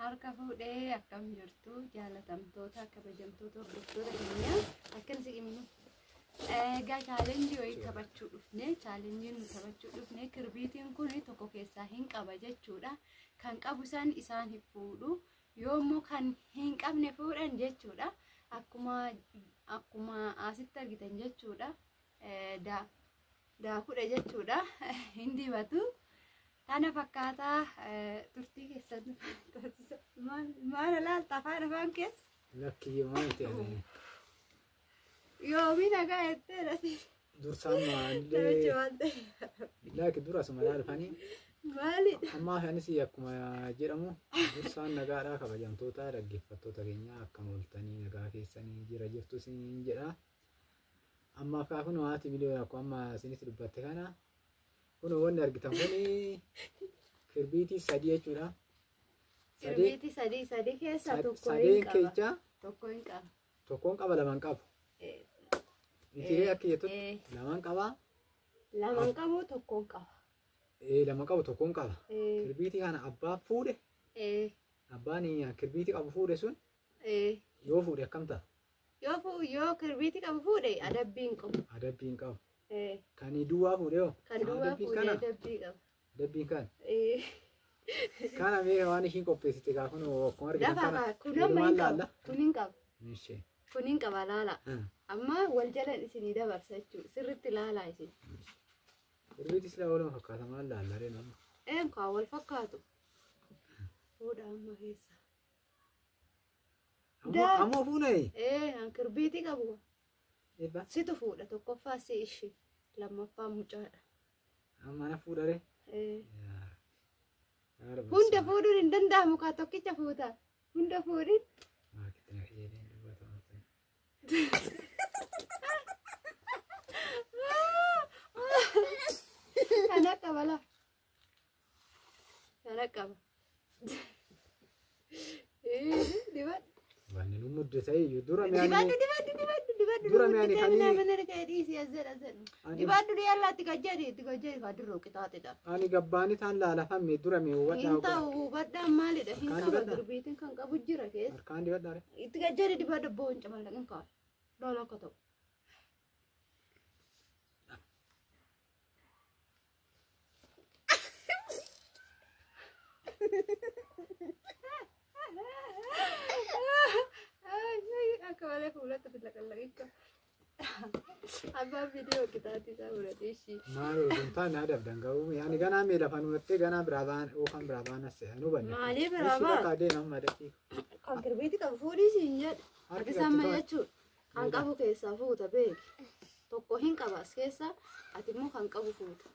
harka fuudhee akkam jirtu jaalatamtoota kabajamtoota hordoftoota keenya akkan siqimnu egaa chaalenjii wayii taphachuu dhufne chaalenjiin taphachuu dhufne kirbiitiin kun tokko keessaa hin qaba jechuudha kan qabu isaan hin fuudhu yoommoo kan hin qabne fuudhan jechuudha akkuma asitti argitan jechuudha daakudha jechuudha hin dibatu Ana fakkaata turtii keessatti maal laalta afaan keessa lakkii maal ta'e yoo mina gaa'ettee dhati dursaan maallee laakii dura asuma laalfanii maali amma anis akkuma jedhamu dursaan nagaadhaa kabajamtoota dhaggeeffattoota keenya akkam ooltanii nagaa keessanii jirtu sin jedha amma kun waati miliyoona akkuma isinis dubbatte kana kun wanni argitan kun kirbiitii sadii jechuudha. Kirbiitii sadii keessa tokko hin qaba. Tokkoon qaba lamaan qabu. Itiree akka jettu lamaan qaba. Lamaan qabu tokkoon qaba. Lamaan qabu tokkoon qaba. Kirbiitii kana abbaa fuudhe. Abbaan kirbiitii qabu fuudhe sun yoo fuudhe akkam ta'a? Yoo kirbiitii qabu fuudhe adabbiin qabu. Adabbiin qabu. Kan duwwaa fuudhe yoo? Kan duwwaa fuudhe adabbii qaba. Adabbiin kan? Kana mee waan ishiin qopheessite gaa kun akkuma argitan kana. Kun amma hin qaba. Kun hin qaba. Ishee. Kun hin qaba laala. Amma wal jalan isinii dabarsa jechuudha. Sirriitti laalaa isin. Kirbiitis laa waliin fakkaata maal laallaree nama. Kaa wal fakkaatu. Fuudha amma keessa. Ammoo fuunee? An kirbiitii qabu. Eebba. Situ fuudha tokkoffaa si ishee lammaffaa mucaadha. Amma na fuudhare? Hunda fuudhuun hin danda'amu kaa tokkicha fuuta. Hunda fuudhin. Kana qaba laa. Kana qaba. Dibadhu. Wanni nu muddata iyyuu dura mi'aanii. Dibadhu. Dura mi'aanii kanii. Mana rikee dhiisii azedha. Dibadhu yallaatti gajjadi kadirroo qixaaxidha. Ani gabbaani taan laalafame dura mi hubadhaa. Hin ta'u hubadhaan maalidha? Hin qaba kirbiitiin kan qabu jira keessa. Harkaan dibadhaare. Itti gajjadi dibadhu boon cimala hin kaa'u. Lola akka ta'u. Akka malee fuulatti filaqallaqikka. Abbaan viidiyoo kitaabti isaa godhatee ishii. Maal guntaan na dabdan ga'uu yaani ganaa mee lafa nuuttee ganaa biraabaan yookaan biraabaan as nu banne. Maalii biraabaan? Bakka adeemu amma dafii. Kan kirbiitii qabu fuudhii siin jedha. Harki samma jechuudha. Kan qabu keessaa fuuta beeki. Tokko hin qaba as keessa ati immoo kan qabu fuuta.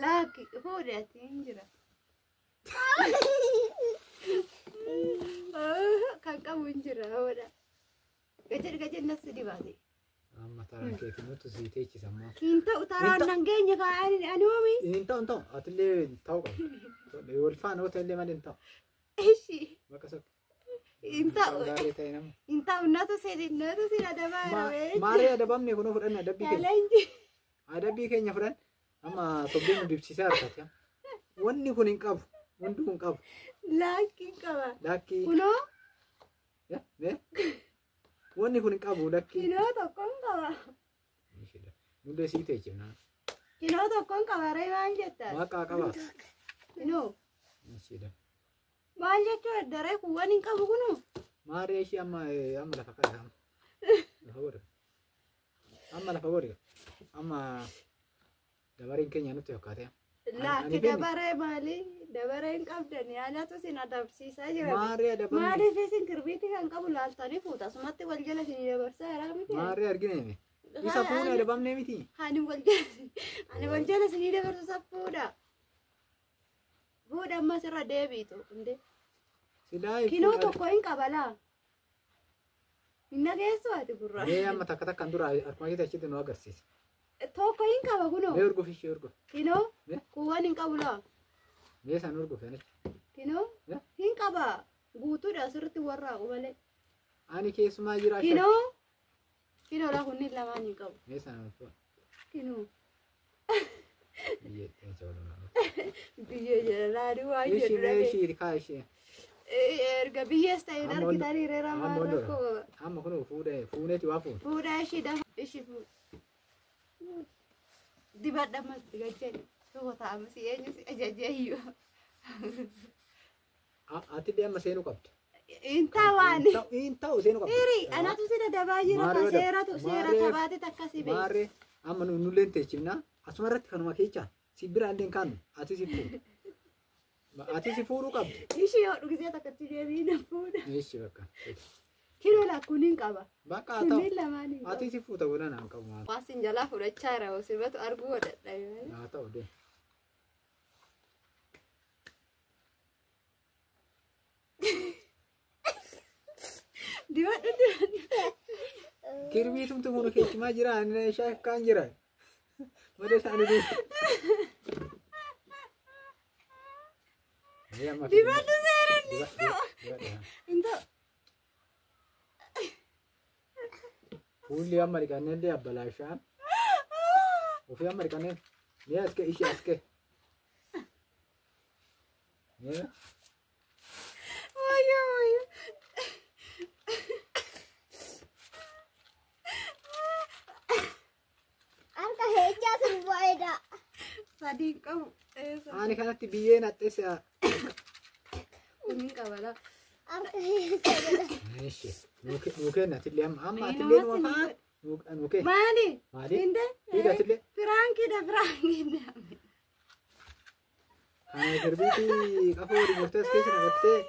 Laaki fuudhee ati hin jira. Kan qabu hin jira hoodha. Gajjadi nasi dibaate. Amma taraan keetii nuti siitee cisammaa. Hin ta'u taraan nangeenya kaa'anii ani oomi. Hin ta'u atillee ta'u qabu. Wal faana oota illee malee hin ta'u. Ishi. Bakka sakka. Hin ta'u. Hin ta'u natu si adabaa. Maaree adabamne kunoo fudhanne adabbii keenya. Adabbii keenya fudhan. Amma tobbee nu dibsiisaa harkate. Wanni kun hin qabu. Wanti kun qabu. Laakki qaba. Laakki. Kunoo. Wanni kun hin qabu laakki. Kinoo tokkoon qaba. Nullee siitee jennaan. Kinoo tokkoon qaba ree maal jettaa? Waaqaa qaba. Kinoo. Maal jechuudha daree kun waan hin qabu kunoo? Maaree ishee amma lafa kadha. Lafa godha. Amma lafa godha. Amma dabareen keenya nutti fakkaate. Laakki dabaree maali? Dabareen qabdani aanatu sin adabsiisaa jira. Maaree adabamne. Maaliif isin kirbiitii kan qabu laaltanii fuuta asumatti wal jala isin dabarsaa jiraa miti? Maaree argine isa fuudhee adabamne miti. Ani wal jala isin dabarsu saffuudha. Fuudha ammas irra deebiitu hundee. Kinoo tokko hin qabalaa. Hinna geessu ati gurraa. Mee amma takkan dura harkuma keetii achitti nu agarsiisa. Tokko hin qaba kunoo. Mee urguuf ishee urguuf. Kinoo kuwwan hin qabu laa. Mee isaan urguuf yaani. Kinoo hin qaba. Guutuudha asirratti warraaqu malee. Ani keessumaa jira. Kinoo laa kunniin lamaan hin qabu. Mee isaan urguuf. Kinoo. biyyee jawluna. Biyyee jalaani waa Ishi jedhu mee dhagee. ishi kaashi. Erga biyyees ta'e Amma argitanii reera amma maal ollora. rakkoo. Amma kun fuuneeti waa fuun. Fuudhaa ishii dafa ishii fuudha. Dibadha ammas digajjee tokko taa'ama si eenyu si ajajjeeyyuu. Ati illee amma seenuu qabda. Inta waan. Hin ta'u seenuu qabda. Iri anatu si dadhabaa jira ka seera tabaate akkasi beeku. Maarree amma nullee hin teechifna. Asuma irratti kanuma keechaa si biraan illee hin kaanu ati si fuudhu. Ati si fuudhuu qabdi. Ishii yoo dhugisee takkatti deebii na fuudha. Ishi bakka. Kiloo lakkuuniin qaba. Bakka haa Kunniin ta'u. lamaanii. Ati si fuuta godhan haan qabu maal. Waasin jalaa fudhachaa jira sirbatu arguu godhadha. Haa ta'u dee. Dibadhu dibadhu. Kirbiitumtu munu keechimaa jira inni shakkaan jira. Mada isaanii dee. Dibadhu seeraan Into. Fuulli amma dhiqanneen illee abbalaashaan. Ofii amma dhiqanneen. Mee aske ishee aske. Mee Wayyo wayyo. Harka heechaa sun bu'eedha. Sadii qabu. ani kanatti biyyeen haxxeessa. Kunniin qabala. Harka heechaa godha. Ishi nuu kennati illee amma ati illee nuu afaan. Nuu kee. Maali? Maali? Inde? Dhiigati illee. Firaankiidha firaankiidha. Kana kirbiitii qafoo waliin murtees keessa naqattee.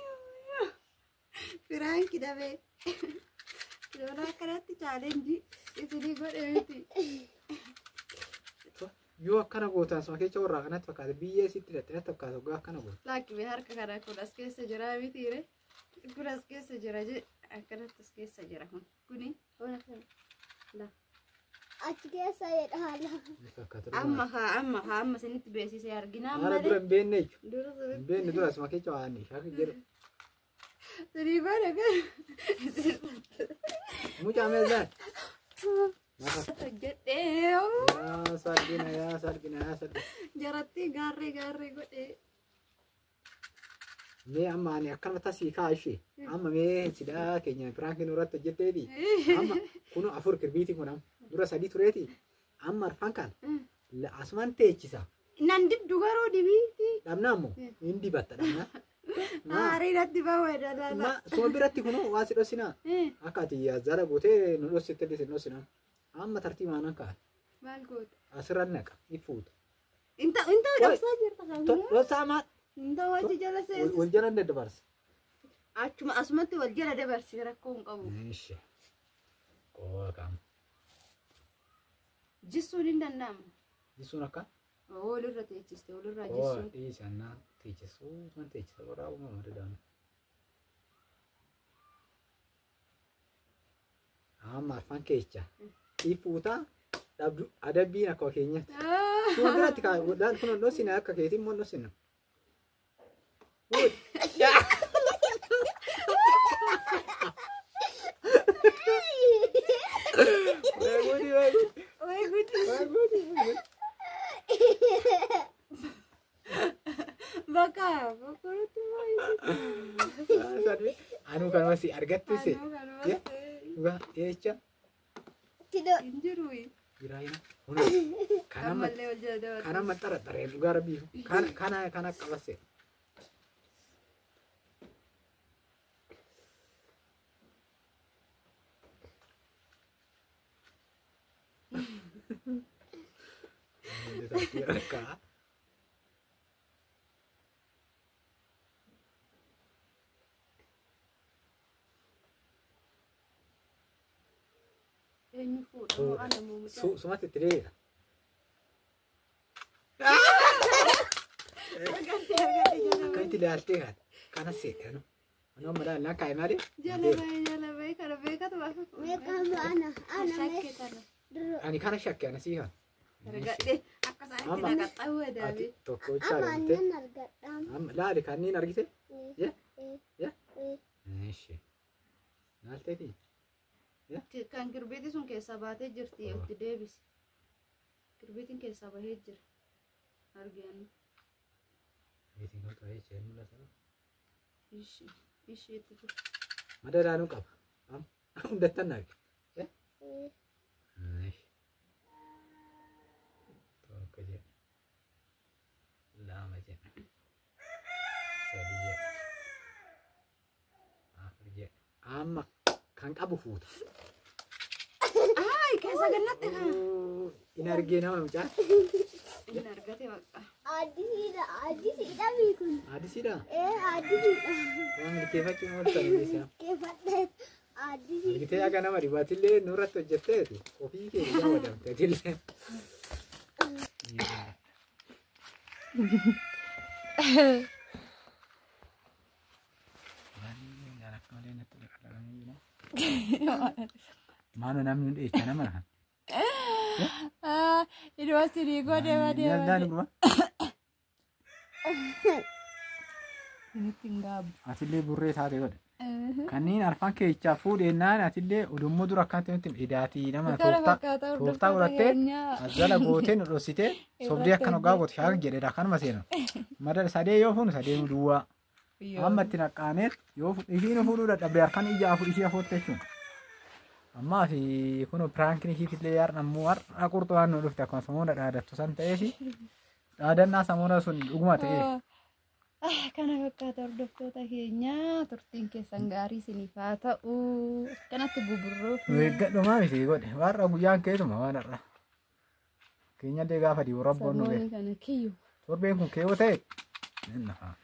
Firaankiidha bee. Lola akkanatti chaalenjii isinii godheeti. Yoo akkana gootan asuma keessa warraa kanatti fakkaata biyyee sitti hidhattee fakkaata waggaa akkana goota. Laakkifee harka kana kun as keessa jira mitiire. Kun as keessa jira je akkanatti as keessa jira kun. Kuni waan akkana. Achi keessa jedha haala. Amma sinitti beeksisee arginaa Haala dura hin beekne jechuudha. Dura Hin beekne dura asuma keessa waan shaakki jedhu. Sirii baadha gara. Mucaa meeshaan. Jedhee Yaa salphina yaa salphina yaa salphina. jaratti gaarree godhee. Mee amma ani akkanuma tasii kaa ishee. Amma mee sidaa keenya firaankiin irratti hojjetteeti. Amma kun afur kirbiitii kun amma dura sadii tureeti. Amma arfan kan asumaan teechisa. Nan dibdu garuu dibiiti. Dhabnaa immoo hin dibatta dhabnaa. Aariidhatti baawwee dalaala. Suma biratti kun waa si dhossinaa. Akka ati yaazara gootee nu dhossitte illee si dhossinaa. Amma tartiibaan akka Maal goota? asirra naqa ifuuta. Inta dhoksaa jirta kan. Dhossaa maal? Inta wajji jala seessa. Wal jala daddabarsa. Achuma asumatti wal jala dabarsi rakkoo hin qabu. Ishi. Qooqa qaama. Jissuun hin danda'amu. Jisuun akka? Walirra teechiste walirraa Qooqa jissuun. dhiisannaa teechisuu man teechisa warraa uumama dadaamu. Amma afaan keecha. Ifuuta dhabdu adabbiin akka keenyatti. Suma biratti kan kun dhossina akka keetiin immoo dhossina. Bakka bakkooti Anu kan masih argattise. Ya. Wah, jecha. Tidak. Injiru. Kirain. Ammallee wal jala dabarsa. Kana matara tare lugar biu. Kana qabase. Eenyu fuudha moo ana moo mucaa? Sumatti tireera. Kan itti ilaaltee kan kana seedhanu. Anoo madaalaa kaa'e maali? Jala bahe kana beekatu bakka. Meeqaama ana Shakkee kana. Ani kana shakke ana siiha. Argadhe akka isaanitti naqaxxawwa daabe. Tokko amma chaarante. annan argadhaan. Amma laali kanneen argite? Ya? Ya? Eeshi. Naalteeti? Kan kirbiiti sun keessaa baatee jirti itti deebisi. Kirbiitiin keessaa bahee jira. argan. Isin kan kaya chen mulata. Ishi itu. Madara qaba. Udah tenang. Ya. Ay. Tuh kerja. Lama aja. Sadi. Kerja. Amma kan qabu fuuta. Ay, kaisa ganat kan. Ini argee nama mucaa. Ini argate bakka. Adi sida bikun. Adi sida. Adi sida. Waan ilkeeffachuu maltan isaa. Keefadheet. Adi sida. Ilkitee akka nama dhibaatillee nurratti hojjetteeti. Ofii kee ijaa wadamteetillee. Mana namni dheecha nama kan. Ini masih di gua deh. Yaldaan gua. Ini tinggal. Atillee burree taate godhe. Kanneen arfan keechaa fuudhennaan atillee udummoo dura akkanatti nutti hidhaatii nama tooftaa godhattee azala gootee nu dhossitee sobdii akka nogaa goote shaak jedhedha kanuma seena. Madda sadee yoo fuunu sadee nu duwwaa. Amma itti naqqaaneet yoo ishiin fuudhuu dadhabde harkaan ija afur ishee afootte jechuudha. Amma fi kun piraankiin ishiitillee yaadamuu har'a qurxuu waan nu dhufte akkuma samuudha dhaadattu san ta'eef dhaadannaa samuudha sun dhuguma ta'e. Kana fakkaata hordoftoota keenya turtiin keessan gaarii isiniif haa ta'u kanatti buburruuf. Eeggadhumaa miti godhe warra guyyaan keetuma waan har'a. Keenya illee gaafa dhiibu rabboon nu beeku. Kana kiyyu. Torbeen kun keewwa ta'e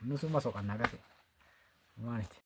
nusuma soqannaa gate. Maaliiti?